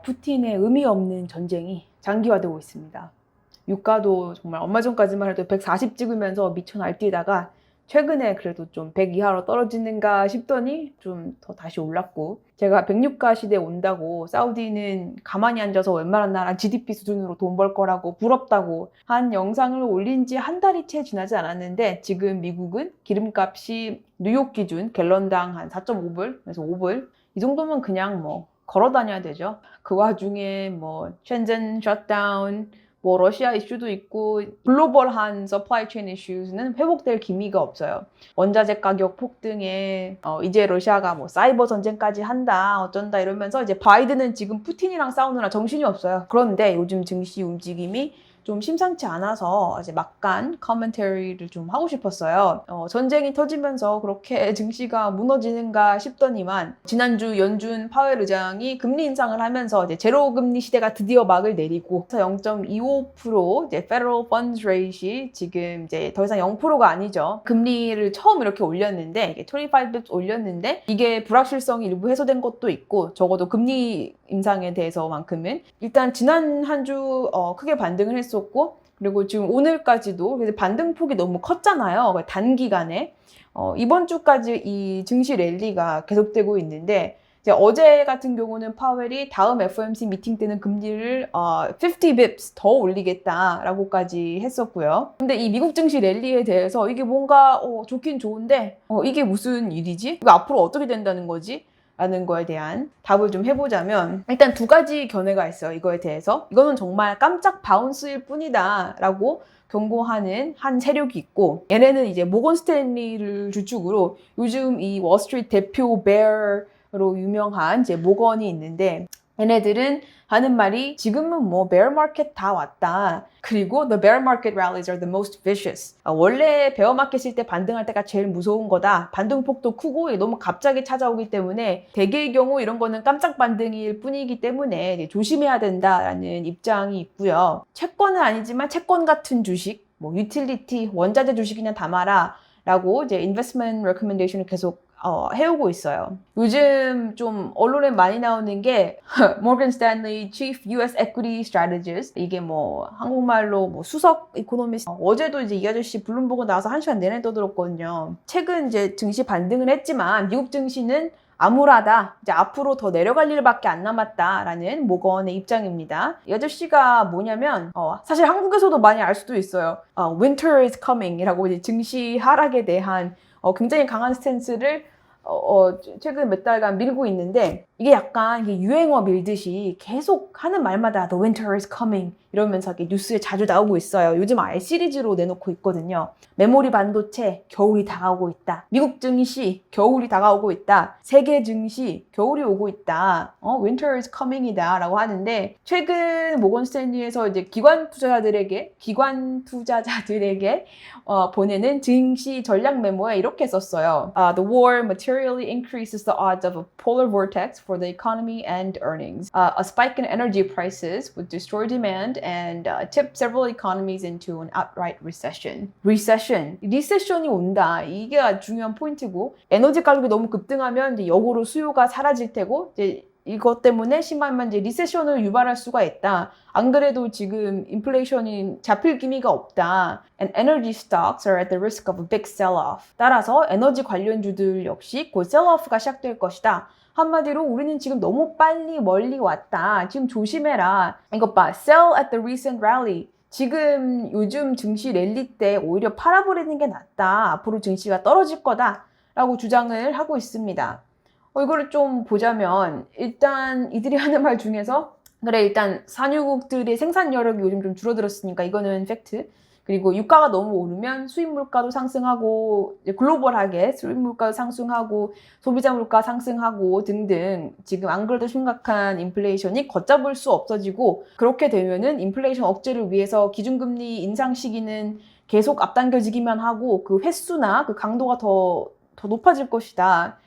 푸틴의 의미 없는 전쟁이 장기화되고 있습니다. 유가도 정말 얼마 전까지만 해도 140 찍으면서 미쳐 날뛰다가 최근에 그래도 좀 100 이하로 떨어지는가 싶더니 좀 더 다시 올랐고, 제가 106가 시대 온다고 사우디는 가만히 앉아서 웬만한 나라 GDP 수준으로 돈 벌 거라고 부럽다고 한 영상을 올린 지 한 달이 채 지나지 않았는데, 지금 미국은 기름값이 뉴욕 기준 갤런당 한 4.5불에서 5불 이 정도면 그냥 뭐 걸어 다녀야 되죠. 그 와중에 뭐 챈전 셧다운, 뭐 러시아 이슈도 있고 글로벌한 서플라이 체인 이슈는 회복될 기미가 없어요. 원자재 가격 폭등에 이제 러시아가 뭐 사이버 전쟁까지 한다 어쩐다 이러면서 이제 바이든은 지금 푸틴이랑 싸우느라 정신이 없어요. 그런데 요즘 증시 움직임이 좀 심상치 않아서 이제 막간 커멘터리를 좀 하고 싶었어요. 전쟁이 터지면서 그렇게 증시가 무너지는가 싶더니만, 지난주 연준 파웰 의장이 금리 인상을 하면서 이제 제로 금리 시대가 드디어 막을 내리고 0.25% 이제 Federal Funds Rate이 지금 이제 더 이상 0%가 아니죠. 금리를 처음 이렇게 올렸는데, 이게 25bps 올렸는데 이게 불확실성이 일부 해소된 것도 있고, 적어도 금리 인상에 대해서만큼은 일단 지난 한 주 크게 반등을 했었고, 그리고 지금 오늘까지도 반등폭이 너무 컸잖아요. 단기간에 이번 주까지 이 증시 랠리가 계속되고 있는데, 이제 어제 같은 경우는 파웰이 다음 FOMC 미팅 때는 금리를 50 bps 더 올리겠다라고까지 했었고요. 근데 이 미국 증시 랠리에 대해서 이게 뭔가 좋긴 좋은데 이게 무슨 일이지? 이거 앞으로 어떻게 된다는 거지? 라는 거에 대한 답을 좀 해보자면, 일단 두 가지 견해가 있어요. 이거에 대해서 이거는 정말 깜짝 바운스일 뿐이다 라고 경고하는 한 세력이 있고, 얘네는 이제 모건 스탠리를 주축으로 요즘 이 월스트리트 대표 베어로 유명한 이제 모건이 있는데, 얘네들은 하는 말이 지금은 뭐 bear market 다 왔다. 그리고 the bear market rallies are the most vicious. 원래 bear market일 때 반등할 때가 제일 무서운 거다. 반등폭도 크고 너무 갑자기 찾아오기 때문에 대개의 경우 이런 거는 깜짝 반등일 뿐이기 때문에 조심해야 된다라는 입장이 있고요. 채권은 아니지만 채권 같은 주식, 뭐 유틸리티, 원자재 주식이나 담아라 라고 이제 investment recommendation을 계속 해오고 있어요. 요즘 좀 언론에 많이 나오는 게 Morgan Stanley Chief US Equity Strategist, 이게 뭐 한국말로 뭐 수석 이코노미스트, 어제도 이제 이 아저씨 블룸버그 나와서 1시간 내내 떠들었거든요. 최근 이제 증시 반등을 했지만 미국 증시는 암울하다, 이제 앞으로 더 내려갈 일밖에 안 남았다라는 모건의 입장입니다. 이 아저씨가 뭐냐면 사실 한국에서도 많이 알 수도 있어요. Winter is coming 이라고 이제 증시 하락에 대한 굉장히 강한 스탠스를 최근 몇 달간 밀고 있는데, 이게 약간 유행어 밀듯이 계속 하는 말마다 The winter is coming 이러면서 뉴스에 자주 나오고 있어요. 요즘 아예 시리즈로 내놓고 있거든요. 메모리 반도체 겨울이 다가오고 있다. 미국 증시 겨울이 다가오고 있다. 세계 증시 겨울이 오고 있다. winter is coming이다 라고 하는데, 최근 모건 스탠리에서 이제 기관 투자자들에게 보내는 증시 전략 메모에 이렇게 썼어요. The war materially increases the odds of a polar vortex for the economy and earnings. A spike in energy prices would destroy demand and tip several economies into an outright recession. 리세션이 온다. 이게 아주 중요한 포인트고, 에너지 가격이 너무 급등하면 이제 역으로 수요가 사라질 테고, 이제 이것 때문에 심하면 이제 리세션을 유발할 수가 있다. 안 그래도 지금 인플레이션이 잡힐 기미가 없다. And energy stocks are at the risk of a big sell-off. 따라서 에너지 관련주들 역시 곧 sell-off가 시작될 것이다. 한마디로 우리는 지금 너무 빨리 멀리 왔다. 지금 조심해라. 이것 봐. Sell at the recent rally. 지금 요즘 증시 랠리 때 오히려 팔아버리는 게 낫다. 앞으로 증시가 떨어질 거다. 라고 주장을 하고 있습니다. 이거를 좀 보자면, 일단 이들이 하는 말 중에서 그래, 일단 산유국들의 생산력이 요즘 좀 줄어들었으니까 이거는 팩트. 그리고 유가가 너무 오르면 수입 물가도 상승하고, 글로벌하게 수입 물가도 상승하고, 소비자 물가 상승하고 등등, 지금 안 그래도 심각한 인플레이션이 걷잡을 수 없어지고, 그렇게 되면은 인플레이션 억제를 위해서 기준금리 인상 시기는 계속 앞당겨지기만 하고, 그 횟수나 그 강도가 더 높아질 것이다.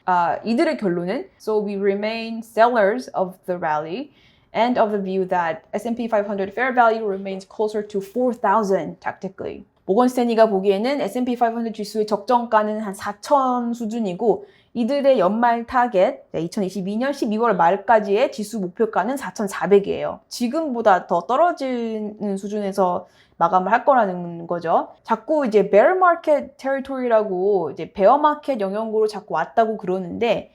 이들의 결론은 So we remain sellers of the rally and of the view that S&P 500 fair value remains closer to 4,000 tactically. 모건 스탠리가 보기에는 S&P 500 지수의 적정가는 한 4,000 수준이고, 이들의 연말 타겟 2022년 12월 말까지의 지수 목표가는 4,400이에요. 지금보다 더 떨어지는 수준에서 마감을 할 거라는 거죠. 자꾸 이제 bear market territory라고 이제 bear market 영역으로 자꾸 왔다고 그러는데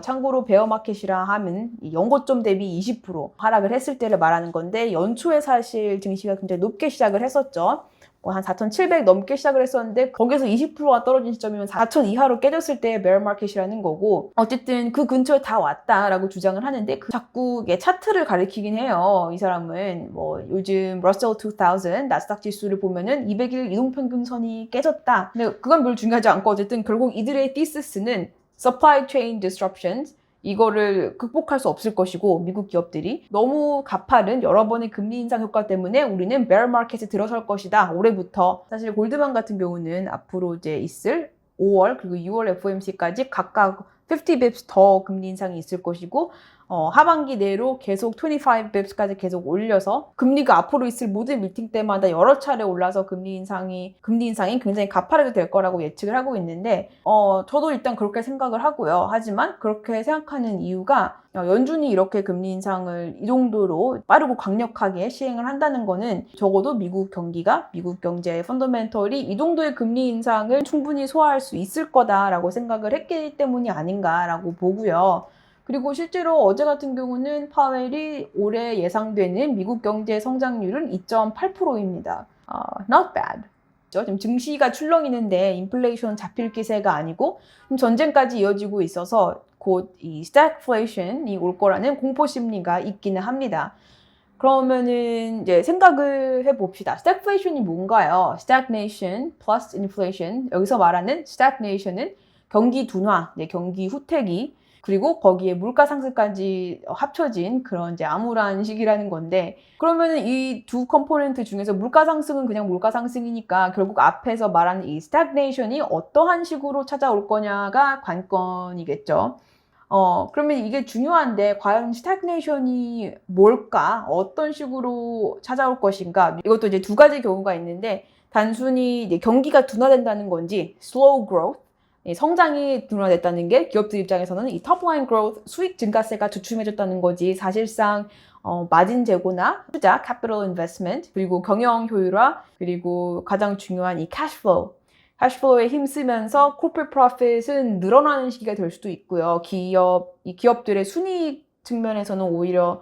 참고로 베어 마켓이라 하면 연고점 대비 20% 하락을 했을 때를 말하는 건데 연초에 사실 증시가 굉장히 높게 시작을 했었죠. 한 4,700 넘게 시작을 했었는데 거기서 20%가 떨어진 시점이면 4,000 이하로 깨졌을 때의 베어 마켓이라는 거고 어쨌든 그 근처에 다 왔다라고 주장을 하는데 자꾸 차트를 가리키긴 해요. 이 사람은 뭐 요즘 러셀 2000 나스닥 지수를 보면은 200일 이동평균선이 깨졌다. 근데 그건 별로 중요하지 않고 어쨌든 결국 이들의 thesis,는 supply chain disruptions 이거를 극복할 수 없을 것이고 미국 기업들이 너무 가파른 여러 번의 금리 인상 효과 때문에 우리는 bear market에 들어설 것이다. 올해부터 사실 골드만 같은 경우는 앞으로 이제 있을 5월 그리고 6월 FOMC까지 각각 50 bips 더 금리 인상이 있을 것이고 하반기 내로 계속 25 bips까지 계속 올려서 금리가 앞으로 있을 모든 미팅 때마다 여러 차례 올라서 금리 인상이 굉장히 가파르게 될 거라고 예측을 하고 있는데 저도 일단 그렇게 생각을 하고요. 하지만 그렇게 생각하는 이유가 연준이 이렇게 금리 인상을 이 정도로 빠르고 강력하게 시행을 한다는 거는 적어도 미국 경제의 펀더멘털이 이 정도의 금리 인상을 충분히 소화할 수 있을 거다라고 생각을 했기 때문이 아닌가라고 보고요. 그리고 실제로 어제 같은 경우는 파웰이 올해 예상되는 미국 경제 성장률은 2.8%입니다. Not bad. 지금 증시가 출렁이는데 인플레이션 잡힐 기세가 아니고 전쟁까지 이어지고 있어서 곧 이 stagflation이 올 거라는 공포 심리가 있기는 합니다. 그러면은 이제 생각을 해봅시다. stagflation이 뭔가요? stagnation plus inflation. 여기서 말하는 stagnation은 경기 둔화, 경기 후퇴기, 그리고 거기에 물가 상승까지 합쳐진 그런 이제 암울한 시기라는 건데 그러면은 이 두 컴포넌트 중에서 물가 상승은 그냥 물가 상승이니까 결국 앞에서 말하는 이 stagnation이 어떠한 식으로 찾아올 거냐가 관건이겠죠. 그러면 이게 중요한데 과연 stagnation이 뭘까? 어떤 식으로 찾아올 것인가? 이것도 이제 두 가지 경우가 있는데 단순히 이제 경기가 둔화된다는 건지 slow growth 성장이 둔화됐다는 게 기업들 입장에서는 이 top-line growth, 수익 증가세가 주춤해졌다는 거지 사실상 마진 재고나 투자, capital investment, 그리고 경영 효율화, 그리고 가장 중요한 이 cash flow에 힘쓰면서 corporate profit은 늘어나는 시기가 될 수도 있고요. 이 기업들의 순이익 측면에서는 오히려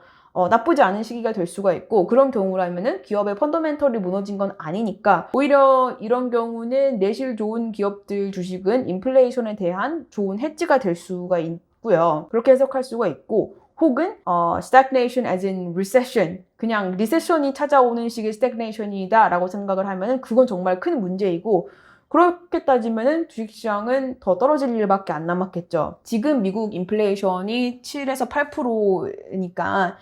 나쁘지 않은 시기가 될 수가 있고 그런 경우라면은 기업의 펀더멘털이 무너진 건 아니니까 오히려 이런 경우는 내실 좋은 기업들 주식은 인플레이션에 대한 좋은 헤지가 될 수가 있고요. 그렇게 해석할 수가 있고 혹은 stagnation as in recession 그냥 리세션이 찾아오는 식의 stagnation이다 라고 생각을 하면은 그건 정말 큰 문제이고 그렇게 따지면은 주식시장은 더 떨어질 일밖에 안 남았겠죠. 지금 미국 인플레이션이 7에서 8%니까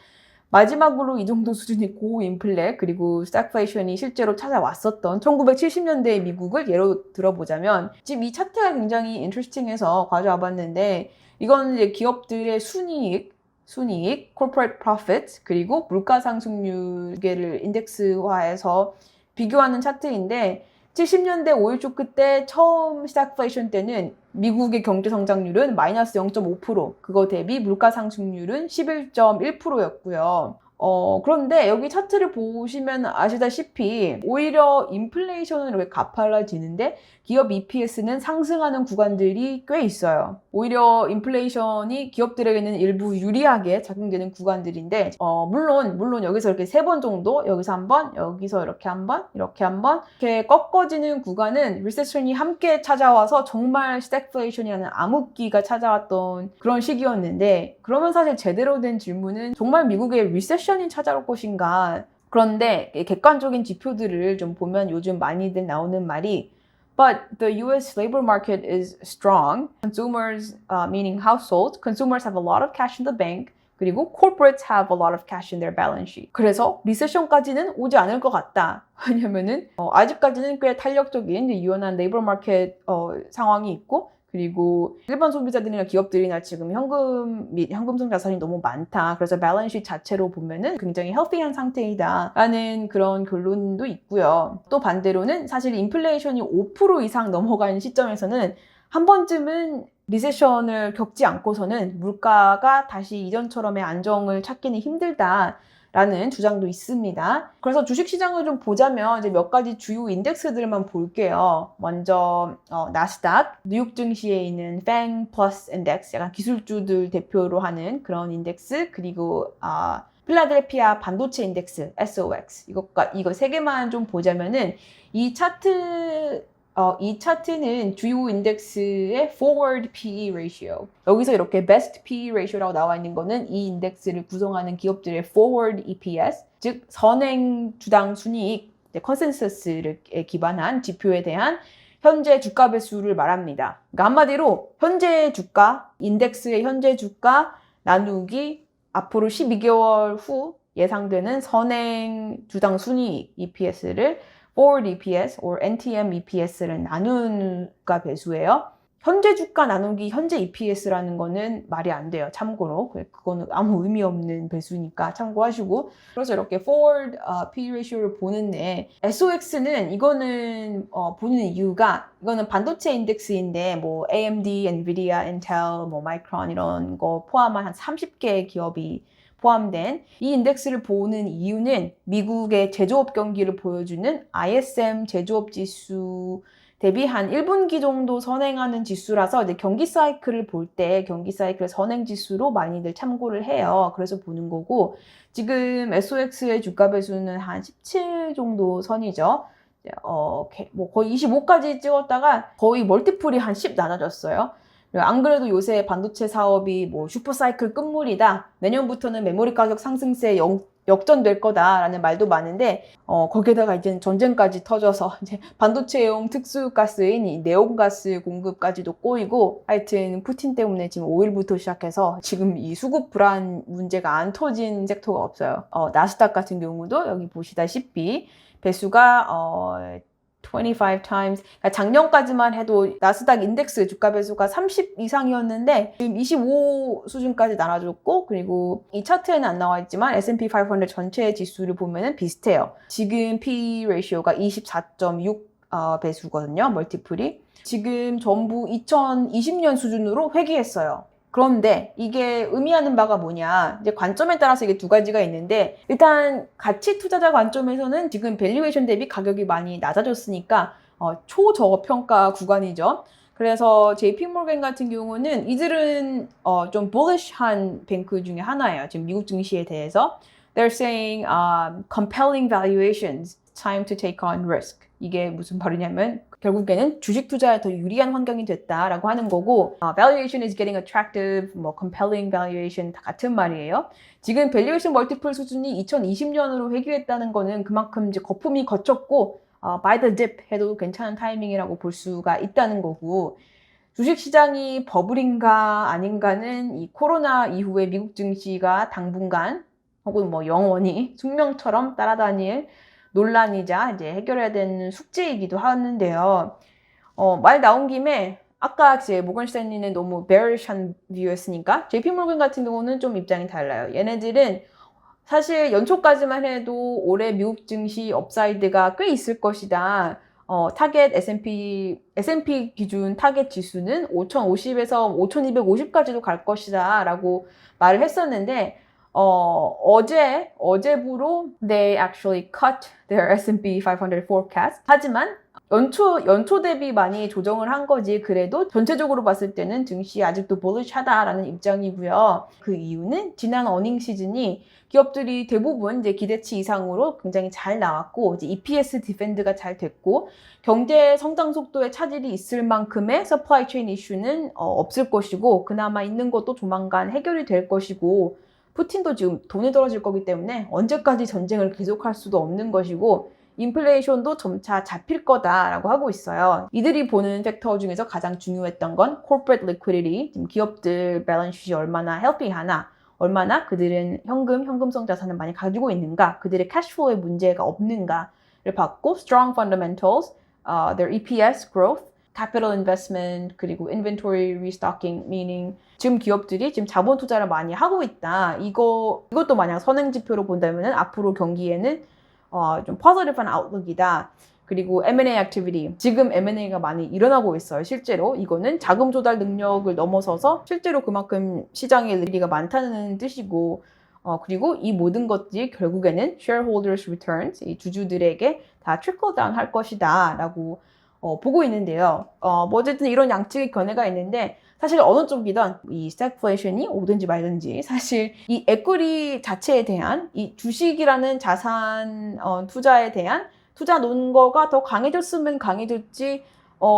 마지막으로 이 정도 수준의 고인플레 그리고 스태그플레이션이 실제로 찾아왔었던 1970년대의 미국을 예로 들어보자면 지금 이 차트가 굉장히 인터레스팅해서 가져와 봤는데 이건 이제 기업들의 순이익, corporate profit 그리고 물가 상승률을 인덱스화해서 비교하는 차트인데 70년대 5.16 그때 처음 스태그플레이션 때는 미국의 경제 성장률은 마이너스 0.5%, 그거 대비 물가 상승률은 11.1%였고요. 그런데 여기 차트를 보시면 아시다시피 오히려 인플레이션은 이렇게 가팔라지는데 기업 EPS는 상승하는 구간들이 꽤 있어요. 오히려 인플레이션이 기업들에게는 일부 유리하게 작용되는 구간들인데 물론 여기서 이렇게 3번 정도 여기서 한 번, 여기서 이렇게 한 번, 이렇게 한 번 이렇게 꺾어지는 구간은 리세션이 함께 찾아와서 정말 스태그플레이션이라는 암흑기가 찾아왔던 그런 시기였는데 그러면 사실 제대로 된 질문은 정말 미국의 리세션이 찾아올 것인가? 그런데 객관적인 지표들을 좀 보면 요즘 많이들 나오는 말이 But the US labor market is strong. Consumers, meaning households, consumers have a lot of cash in the bank. 그리고 corporates have a lot of cash in their balance sheet. 그래서 리세션까지는 오지 않을 것 같다. 왜냐면은 아직까지는 꽤 탄력적인 유연한 레이버 마켓 상황이 있고 그리고 일반 소비자들이나 기업들이나 지금 현금 및 현금성 자산이 너무 많다. 그래서 밸런스 자체로 보면은 굉장히 헬피한 상태이다 라는 그런 결론도 있고요. 또 반대로는 사실 인플레이션이 5% 이상 넘어간 시점에서는 한 번쯤은 리세션을 겪지 않고서는 물가가 다시 이전처럼의 안정을 찾기는 힘들다라는 주장도 있습니다. 그래서 주식시장을 좀 보자면 이제 몇 가지 주요 인덱스들만 볼게요. 먼저 나스닥, 뉴욕 증시에 있는 FANG 플러스 인덱스, 약간 기술주들 대표로 하는 그런 인덱스, 그리고 필라델피아 반도체 인덱스 SOX, 이거 세 개만 좀 보자면은 이 차트는 주요 인덱스의 forward PE ratio. 여기서 이렇게 best PE ratio라고 나와 있는 거는 이 인덱스를 구성하는 기업들의 forward EPS, 즉 선행 주당 순이익, 컨센서스에 기반한 지표에 대한 현재 주가 배수를 말합니다. 그러니까 한마디로 현재 주가, 인덱스의 현재 주가 나누기 앞으로 12개월 후 예상되는 선행 주당 순이익 EPS를 forward EPS or NTM EPS를 나눈 주가 배수예요. 현재 주가 나누기 현재 EPS라는 거는 말이 안 돼요. 참고로. 그거는 아무 의미 없는 배수니까 참고하시고. 그래서 이렇게 forward PE ratio를 보는데 SOX는 이거는 보는 이유가 이거는 반도체 인덱스인데 뭐 AMD, NVIDIA, Intel, 뭐 마이크론 이런 거 포함한 한 30개의 기업이 포함된 이 인덱스를 보는 이유는 미국의 제조업 경기를 보여주는 ISM 제조업 지수 대비 한 1분기 정도 선행하는 지수라서 이제 경기 사이클을 볼 때 경기 사이클 선행 지수로 많이들 참고를 해요. 그래서 보는 거고 지금 SOX의 주가 배수는 한 17 정도 선이죠. 뭐 거의 25까지 찍었다가 거의 멀티플이 한 10 낮아졌어요. 안 그래도 요새 반도체 사업이 뭐 슈퍼사이클 끝물이다. 내년부터는 메모리 가격 상승세에 역전될 거다라는 말도 많은데 거기에다가 이제 전쟁까지 터져서 이제 반도체용 특수가스인 이 네온가스 공급까지도 꼬이고 하여튼 푸틴 때문에 지금 5일부터 시작해서 지금 이 수급 불안 문제가 안 터진 섹터가 없어요. 나스닥 같은 경우도 여기 보시다시피 배수가 25 times. 그러니까 작년까지만 해도 나스닥 인덱스 주가 배수가 30 이상이었는데 지금 25 수준까지 날아줬고 그리고 이 차트에는 안 나와 있지만 S&P 500 전체 지수를 보면은 비슷해요. 지금 PE 레이시오가 24.6 배수거든요. 멀티플이. 지금 전부 2020년 수준으로 회귀했어요. 그런데 이게 의미하는 바가 뭐냐. 이제 관점에 따라서 이게 두 가지가 있는데 일단 가치 투자자 관점에서는 지금 밸류에이션 대비 가격이 많이 낮아졌으니까 초저평가 구간이죠. 그래서 JP모건 같은 경우는 이들은 좀 bullish한 뱅크 중에 하나예요. 지금 미국 증시에 대해서. They're saying compelling valuations, time to take on risk. 이게 무슨 말이냐면 결국에는 주식 투자에 더 유리한 환경이 됐다라고 하는 거고 valuation is getting attractive, 뭐 compelling valuation 다 같은 말이에요. 지금 valuation 멀티플 수준이 2020년으로 회귀했다는 거는 그만큼 이제 거품이 거쳤고 buy the dip 해도 괜찮은 타이밍이라고 볼 수가 있다는 거고 주식시장이 버블인가 아닌가는 이 코로나 이후에 미국 증시가 당분간 혹은 뭐 영원히 숙명처럼 따라다닐 논란이자 이제 해결해야 되는 숙제이기도 하는데요. 말 나온 김에 아까 이제 모건 스탠리는 너무 bearish한 뷰였으니까 JP모건 같은 경우는 좀 입장이 달라요. 얘네들은 사실 연초까지만 해도 올해 미국 증시 업사이드가 꽤 있을 것이다. 타겟 S&P 기준 타겟 지수는 5,050에서 5,250까지도 갈 것이다 라고 말을 했었는데 어제부로 they actually cut their S&P 500 forecast. 하지만 연초 대비 많이 조정을 한 거지 그래도 전체적으로 봤을 때는 증시 아직도 bullish하다라는 입장이고요. 그 이유는 지난 어닝 시즌이 기업들이 대부분 이제 기대치 이상으로 굉장히 잘 나왔고 이제 EPS 디펜드가 잘 됐고 경제 성장 속도에 차질이 있을 만큼의 supply chain 이슈는 없을 것이고 그나마 있는 것도 조만간 해결이 될 것이고 푸틴도 지금 돈이 떨어질 거기 때문에 언제까지 전쟁을 계속할 수도 없는 것이고 인플레이션도 점차 잡힐 거다라고 하고 있어요. 이들이 보는 팩터 중에서 가장 중요했던 건 corporate liquidity, 지금 기업들 밸런스시트이 얼마나 healthy하나, 얼마나 그들은 현금성 자산을 많이 가지고 있는가, 그들의 캐시플로우에 문제가 없는가를 봤고 strong fundamentals, their EPS growth, capital investment, 그리고 inventory restocking, meaning 지금 기업들이 지금 자본 투자를 많이 하고 있다. 이것도 만약 선행 지표로 본다면 앞으로 경기에는 좀 positive한 outlook이다. 그리고 M&A activity. 지금 M&A가 많이 일어나고 있어요. 실제로 이거는 자금 조달 능력을 넘어서서 실제로 그만큼 시장에 리가 많다는 뜻이고 그리고 이 모든 것들이 결국에는 shareholders returns, 이 주주들에게 다 trickle down 할 것이다 라고 보고 있는데요. 뭐 어쨌든 이런 양측의 견해가 있는데 사실 어느 쪽이든 이 stagflation이 오든지 말든지 사실 이 equity 자체에 대한 이 주식이라는 자산 투자에 대한 투자 논거가 더 강해졌으면 강해졌지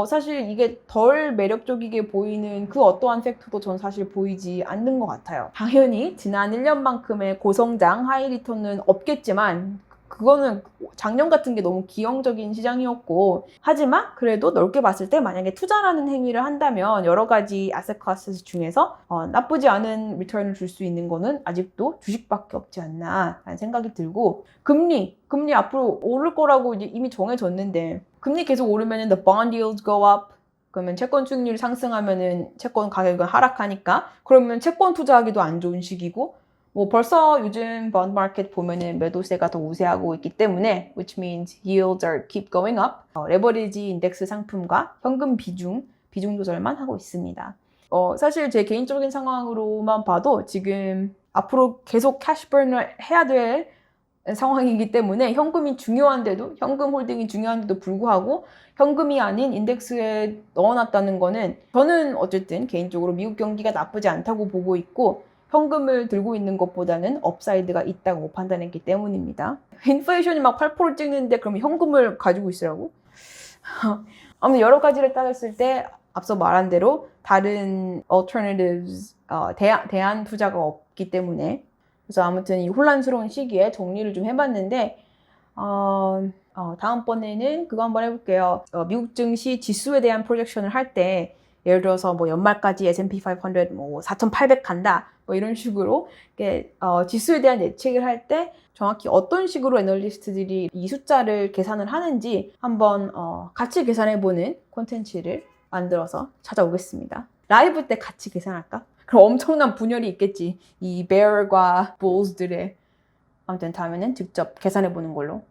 사실 이게 덜 매력적이게 보이는 그 어떠한 팩터도 전 사실 보이지 않는 것 같아요. 당연히 지난 1년만큼의 고성장 하이 리턴은 없겠지만 그거는 작년 같은 게 너무 기형적인 시장이었고 하지만 그래도 넓게 봤을 때 만약에 투자라는 행위를 한다면 여러 가지 아셋 클래스 중에서 나쁘지 않은 리턴을 줄 수 있는 거는 아직도 주식밖에 없지 않나 라는 생각이 들고 금리 앞으로 오를 거라고 이제 이미 정해졌는데 금리 계속 오르면은 the bond yields go up 그러면 채권 수익률이 상승하면은 채권 가격은 하락하니까 그러면 채권 투자하기도 안 좋은 시기고 뭐 벌써 요즘 bond market 보면은 매도세가 더 우세하고 있기 때문에 which means yields are keep going up. 레버리지 인덱스 상품과 현금 비중 조절만 하고 있습니다. 사실 제 개인적인 상황으로만 봐도 지금 앞으로 계속 캐시버널을 해야 될 상황이기 때문에 현금이 중요한데도 현금 홀딩이 중요한데도 불구하고 현금이 아닌 인덱스에 넣어놨다는 거는 저는 어쨌든 개인적으로 미국 경기가 나쁘지 않다고 보고 있고 현금을 들고 있는 것보다는 업사이드가 있다고 판단했기 때문입니다. 인플레이션이 막 8% 찍는데 그럼 현금을 가지고 있으라고? 아무튼 여러 가지를 따졌을 때 앞서 말한 대로 다른 alternatives, 대안 투자가 없기 때문에 그래서 아무튼 이 혼란스러운 시기에 정리를 좀 해봤는데 다음번에는 그거 한번 해볼게요. 미국 증시 지수에 대한 프로젝션을 할 때 예를 들어서 뭐 연말까지 S&P 500 뭐 4,800 간다 뭐 이런 식으로 지수에 대한 예측을 할 때 정확히 어떤 식으로 애널리스트들이 이 숫자를 계산을 하는지 한번 같이 계산해보는 콘텐츠를 만들어서 찾아오겠습니다. 라이브 때 같이 계산할까? 그럼 엄청난 분열이 있겠지. 이 bear과 bulls들의. 아무튼 다음에는 직접 계산해보는 걸로.